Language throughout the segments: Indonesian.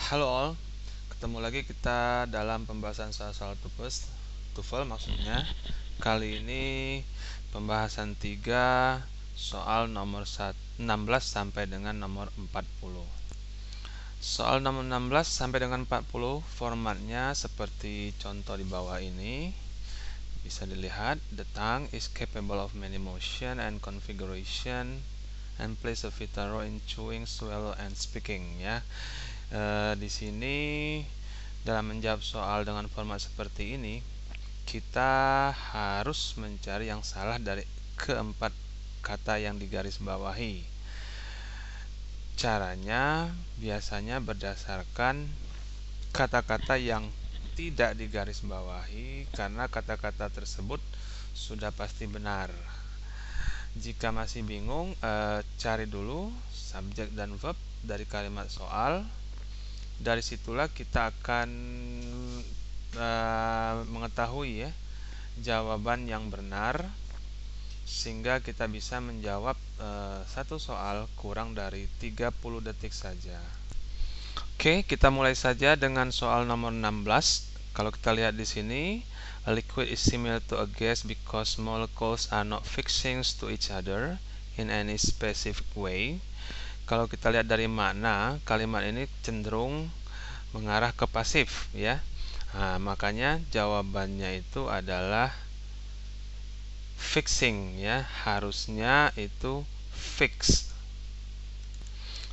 Halo all, ketemu lagi kita dalam pembahasan soal-soal TOEFL maksudnya. Kali ini pembahasan 3 soal nomor 16 sampai dengan nomor 40. Soal nomor 16 sampai dengan 40 formatnya seperti contoh di bawah ini. Bisa dilihat, the tongue is capable of many motion and configuration and plays a vital role in chewing, swallow, and speaking ya. Di sini dalam menjawab soal dengan format seperti ini, kita harus mencari yang salah dari keempat kata yang digaris bawahi. Caranya biasanya berdasarkan kata-kata yang tidak digaris bawahi, karena kata-kata tersebut sudah pasti benar. Jika masih bingung, cari dulu subjek dan verb dari kalimat soal. Dari situlah kita akan mengetahui ya jawaban yang benar, sehingga kita bisa menjawab satu soal kurang dari 30 detik saja. Oke, kita mulai saja dengan soal nomor 16. Kalau kita lihat di sini, a liquid is similar to a gas because molecules are not fixing to each other in any specific way. Kalau kita lihat dari makna, kalimat ini cenderung mengarah ke pasif ya. Nah, makanya jawabannya itu adalah fixing ya, harusnya itu fix.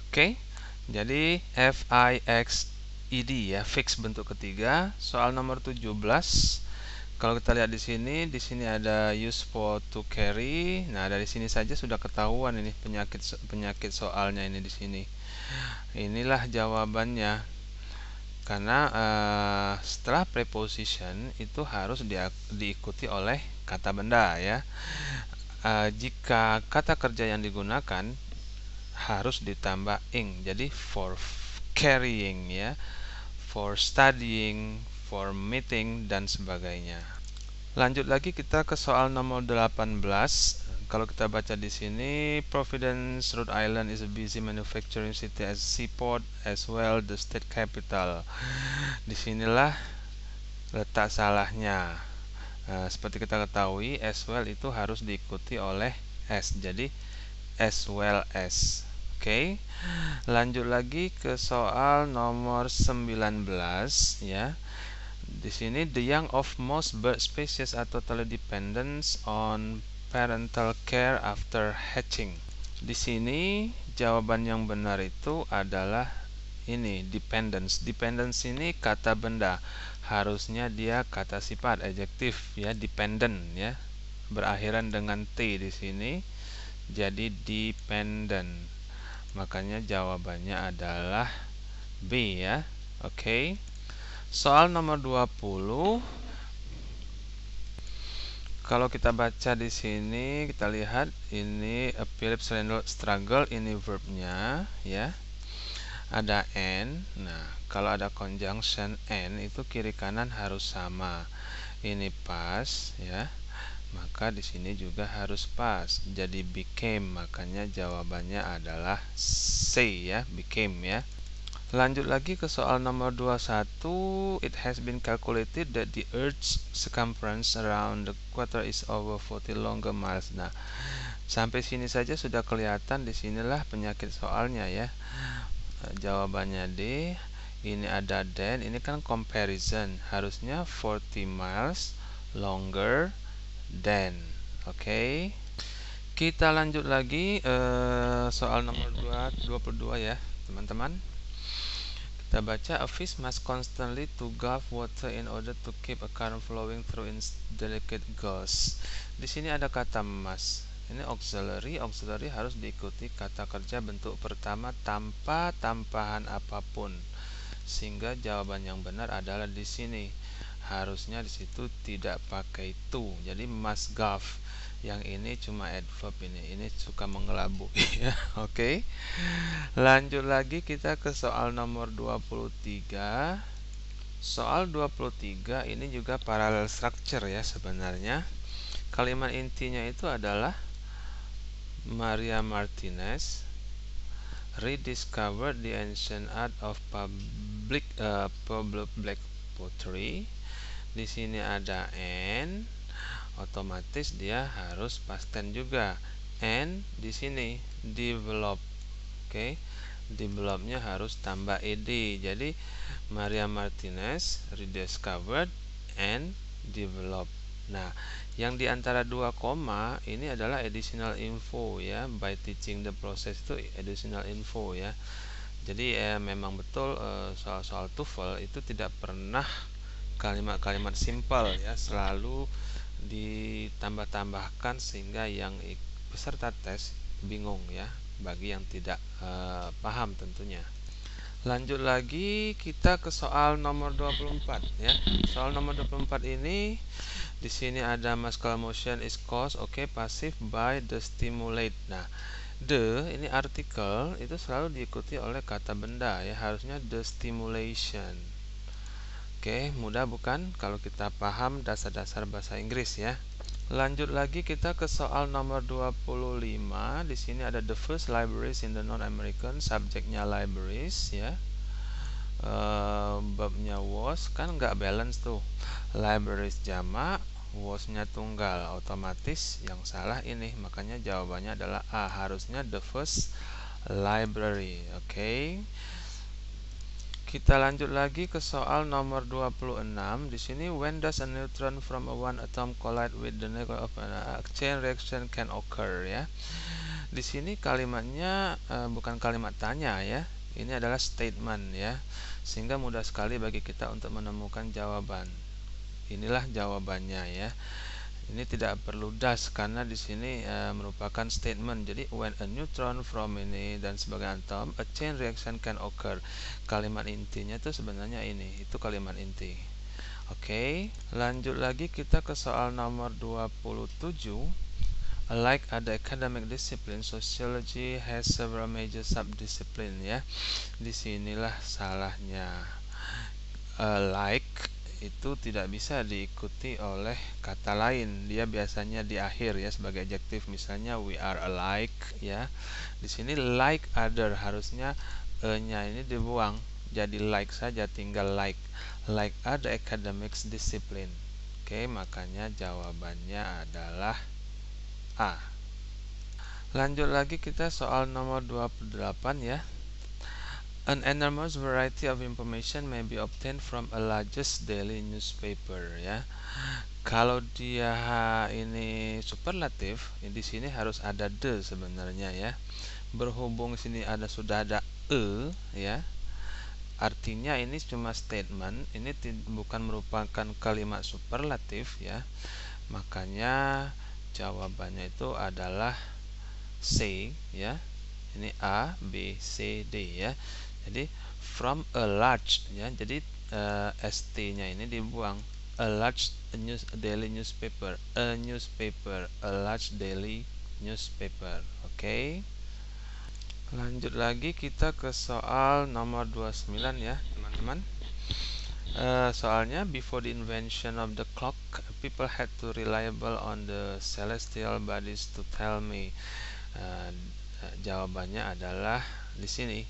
Oke. Jadi FIXED ya, fix bentuk ketiga. Soal nomor 17. Kalau kita lihat di sini ada use for to carry. Nah, dari sini saja sudah ketahuan ini penyakit soalnya ini di sini. Inilah jawabannya. Karena setelah preposition itu harus diikuti oleh kata benda ya. Jika kata kerja yang digunakan harus ditambah ing, jadi for carrying ya, for studying, for meeting, dan sebagainya. Lanjut lagi kita ke soal nomor 18. Kalau kita baca di sini, Providence, Rhode Island is a busy manufacturing city as seaport as well the state capital. Disinilah letak salahnya. Seperti kita ketahui, as well itu harus diikuti oleh as, jadi as well as. Oke. Lanjut lagi ke soal nomor 19 ya. Di sini the young of most bird species are totally dependent on parental care after hatching. Di sini jawaban yang benar itu adalah ini, dependence. Dependence ini kata benda. Harusnya dia kata sifat, adjektif ya, dependent ya. Berakhiran dengan t di sini. Jadi dependent. Makanya jawabannya adalah B ya. Oke. Soal nomor 20. Kalau kita baca di sini, kita lihat ini Philip struggle, ini verbnya ya. Ada n. Nah, kalau ada conjunction n itu kiri kanan harus sama. Ini pas ya. Maka di sini juga harus pas. Jadi became, makanya jawabannya adalah C ya, became ya. Lanjut lagi ke soal nomor 21. It has been calculated that the Earth's circumference around the equator is over 40 longer miles. Nah, sampai sini saja sudah kelihatan. Disinilah penyakit soalnya ya. Jawabannya D. Ini ada then. Ini kan comparison. Harusnya 40 miles longer than. Oke. Kita lanjut lagi soal nomor 22 ya, teman-teman. Kita baca, a fish must constantly to gulp water in order to keep a current flowing through its delicate gills. Di sini ada kata must. Ini auxiliary. Auxiliary harus diikuti kata kerja bentuk pertama tanpa tambahan apapun. Sehingga jawaban yang benar adalah di sini. Harusnya di situ tidak pakai to. Jadi must gulp. Yang ini cuma adverb ini suka mengelabui ya. Oke. Lanjut lagi kita ke soal nomor 23. Soal 23 ini juga parallel structure ya sebenarnya. Kalimat intinya itu adalah Maria Martinez rediscovered the ancient art of Black Pottery. Di sini ada and, otomatis dia harus past tense juga. And di sini develop. Oke. Developnya harus tambah ed. Jadi Maria Martinez rediscovered and develop. Nah, yang di antara dua koma ini adalah additional info ya. By teaching the process itu additional info ya. Jadi memang betul soal-soal TOEFL itu tidak pernah kalimat-kalimat simpel ya, selalu ditambah-tambahkan sehingga yang peserta tes bingung ya, bagi yang tidak paham tentunya. Lanjut lagi kita ke soal nomor 24 ya. Soal nomor 24 ini di sini ada muscular motion is caused, passive by the stimulate. Nah, the ini artikel itu selalu diikuti oleh kata benda ya, harusnya the stimulation. Mudah bukan kalau kita paham dasar-dasar bahasa Inggris ya. Lanjut lagi kita ke soal nomor 25. Di sini ada the first libraries in the North American, subjeknya libraries ya. Babnya was, kan nggak balance tuh. Libraries jamak, was-nya tunggal, otomatis yang salah ini. Makanya jawabannya adalah A, harusnya the first library. Kita lanjut lagi ke soal nomor 26. Di sini when does a neutron from a one atom collide with the nucleus of an chain reaction can occur ya. Di sini kalimatnya bukan kalimat tanya ya. Ini adalah statement ya. Sehingga mudah sekali bagi kita untuk menemukan jawaban. Inilah jawabannya ya. Ini tidak perlu das karena di sini merupakan statement. Jadi when a neutron from ini dan sebagai atom, a chain reaction can occur. Kalimat intinya itu sebenarnya ini, itu kalimat inti. Lanjut lagi kita ke soal nomor 27. Like other academic discipline, sociology has several major subdiscipline ya. Disinilah salahnya. Like itu tidak bisa diikuti oleh kata lain. Dia biasanya di akhir ya sebagai adjektif. Misalnya we are alike ya. Di sini like other, harusnya e-nya ini dibuang. Jadi like saja, tinggal like. Like other academics discipline. Makanya jawabannya adalah A. Lanjut lagi kita soal nomor 28 ya. An enormous variety of information may be obtained from a largest daily newspaper ya. Kalau dia ini superlatif, di sini harus ada the sebenarnya ya. Berhubung sini sudah ada ya. Artinya ini cuma statement, ini bukan merupakan kalimat superlatif ya. Makanya jawabannya itu adalah C ya. Ini A, B, C, D ya. Jadi from a large ya. Jadi ST-nya ini dibuang. A large daily newspaper, a newspaper, a large daily newspaper. Lanjut lagi kita ke soal nomor 29 ya, teman-teman. Soalnya before the invention of the clock, people had to reliable on the celestial bodies to tell me. Jawabannya adalah di sini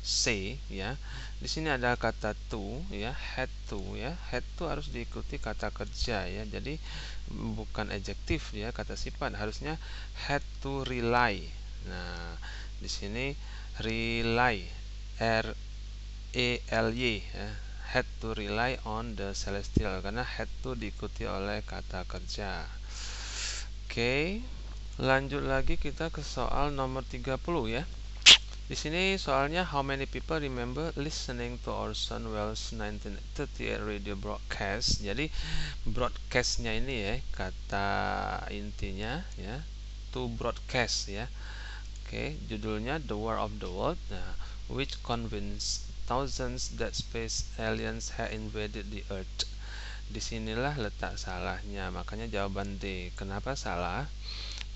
C ya. Di sini ada kata to ya, had to ya. Had to harus diikuti kata kerja ya. Jadi bukan adjektif ya, kata sifat. Harusnya had to rely. Nah, di sini rely, R E L Y ya. Had to rely on the celestial karena had to diikuti oleh kata kerja. Lanjut lagi kita ke soal nomor 30 ya. Di sini soalnya how many people remember listening to Orson Welles 1938 radio broadcast. Jadi broadcastnya ini ya, kata intinya ya, to broadcast ya. Judulnya The War of the World. Nah, which convinced thousands that space aliens had invaded the earth. Disinilah letak salahnya. Makanya jawaban D. Kenapa salah?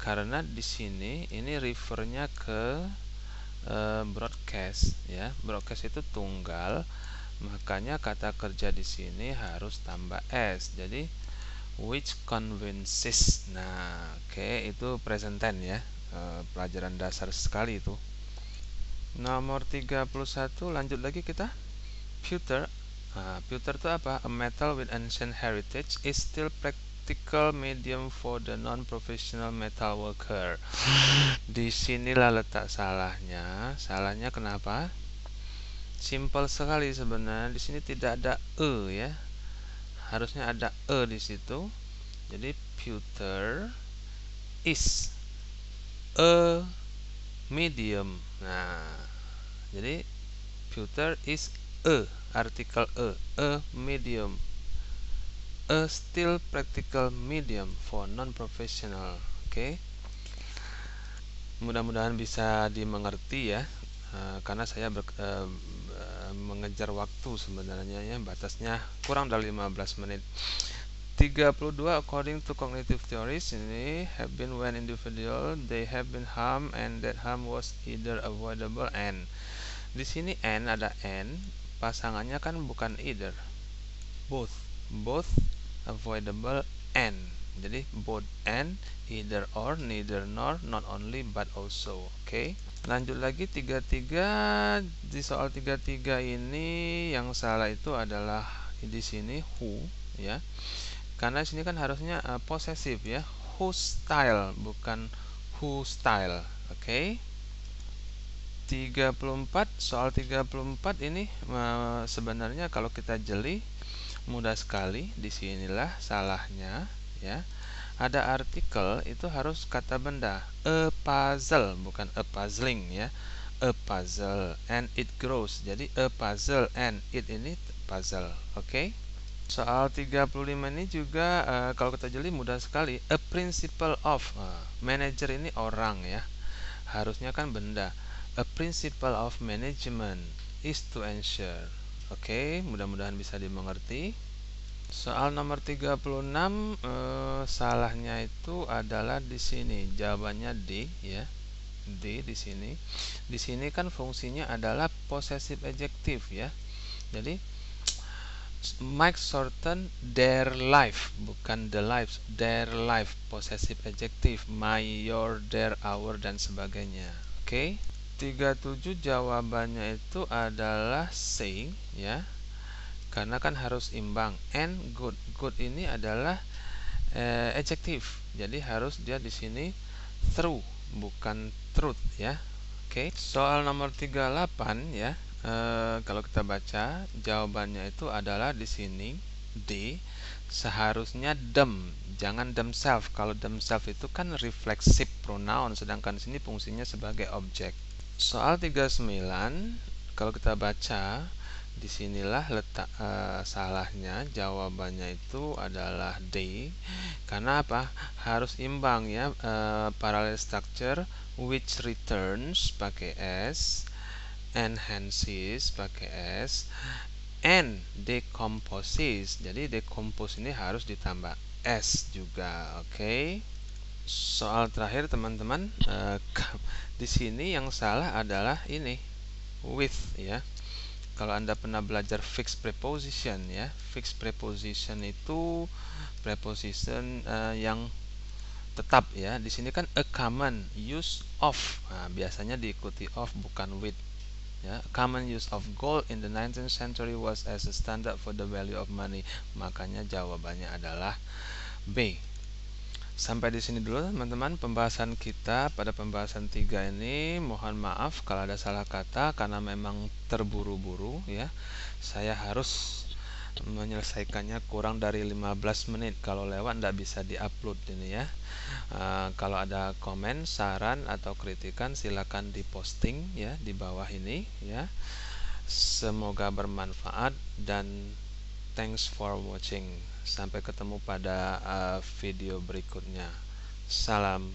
Karena di sini ini refernya ke broadcast ya. Broadcast itu tunggal, makanya kata kerja di sini harus tambah s. Jadi which convinces. Nah, itu present tense ya. Pelajaran dasar sekali itu. Nomor 31, lanjut lagi kita. Pewter. Pewter itu apa? A metal with ancient heritage is still practical medium for the non-professional metal worker. Disinilah letak salahnya. Salahnya kenapa? Simple sekali sebenarnya. Di sini tidak ada ya. Harusnya ada di situ. Jadi pewter is a medium. Nah, jadi pewter is artikel a medium, a still practical medium for non-professional. Oke. Mudah-mudahan bisa dimengerti ya. Karena saya mengejar waktu sebenarnya ya, batasnya kurang dari 15 menit. 32 according to cognitive theories ini have been when individual they have been harmed and that harm was either avoidable and di sini and ada and pasangannya kan bukan either, both avoidable and, jadi both and, either or, neither nor, not only but also. Oke. Lanjut lagi 33. Di soal 33 ini yang salah itu adalah di sini who ya. Karena sini kan harusnya possessive ya, whose style bukan who style. Oke. 34, soal 34 ini sebenarnya kalau kita jeli mudah sekali. Disinilah salahnya ya. Ada artikel itu harus kata benda, a puzzle bukan a puzzling ya, a puzzle and it grows. Jadi a puzzle and it ini puzzle. Oke. Soal 35 ini juga kalau kita jeli mudah sekali. A principle of, manager ini orang ya, harusnya kan benda. A principle of management is to ensure. Oke, mudah-mudahan bisa dimengerti. Soal nomor 36, salahnya itu adalah di sini. Jawabannya D ya. D di sini. Di sini kan fungsinya adalah possessive adjective ya. Jadi Mike shorten their life, bukan the lives, their life, possessive adjective, my, your, their, our, dan sebagainya. Oke. 37 jawabannya itu adalah saying ya. Karena kan harus imbang. And good. Good ini adalah adjective. Jadi harus dia di sini true, bukan truth ya. Oke. Soal nomor 38 ya. Kalau kita baca jawabannya itu adalah di sini D, seharusnya them, jangan themselves. Kalau themselves itu kan reflexive pronoun, sedangkan di sini fungsinya sebagai objek. Soal 39 kalau kita baca disinilah letak salahnya. Jawabannya itu adalah D. Karena apa? Harus imbang ya. Parallel structure which returns pakai S, enhances pakai S, and decomposes. Jadi decompose ini harus ditambah S juga. Oke. Soal terakhir teman-teman, di sini yang salah adalah ini with ya. Kalau Anda pernah belajar fixed preposition ya, fixed preposition itu preposition yang tetap ya. Di sini kan a common use of. Biasanya diikuti of bukan with. Ya, common use of gold in the 19th century was as a standard for the value of money. Makanya jawabannya adalah B. Sampai di sini dulu teman-teman pembahasan kita pada pembahasan 3 ini. Mohon maaf kalau ada salah kata karena memang terburu-buru ya. Saya harus menyelesaikannya kurang dari 15 menit. Kalau lewat tidak bisa diupload ini ya. Kalau ada komen, saran atau kritikan silakan diposting ya di bawah ini ya. Semoga bermanfaat dan thanks for watching. Sampai ketemu pada video berikutnya. Salam.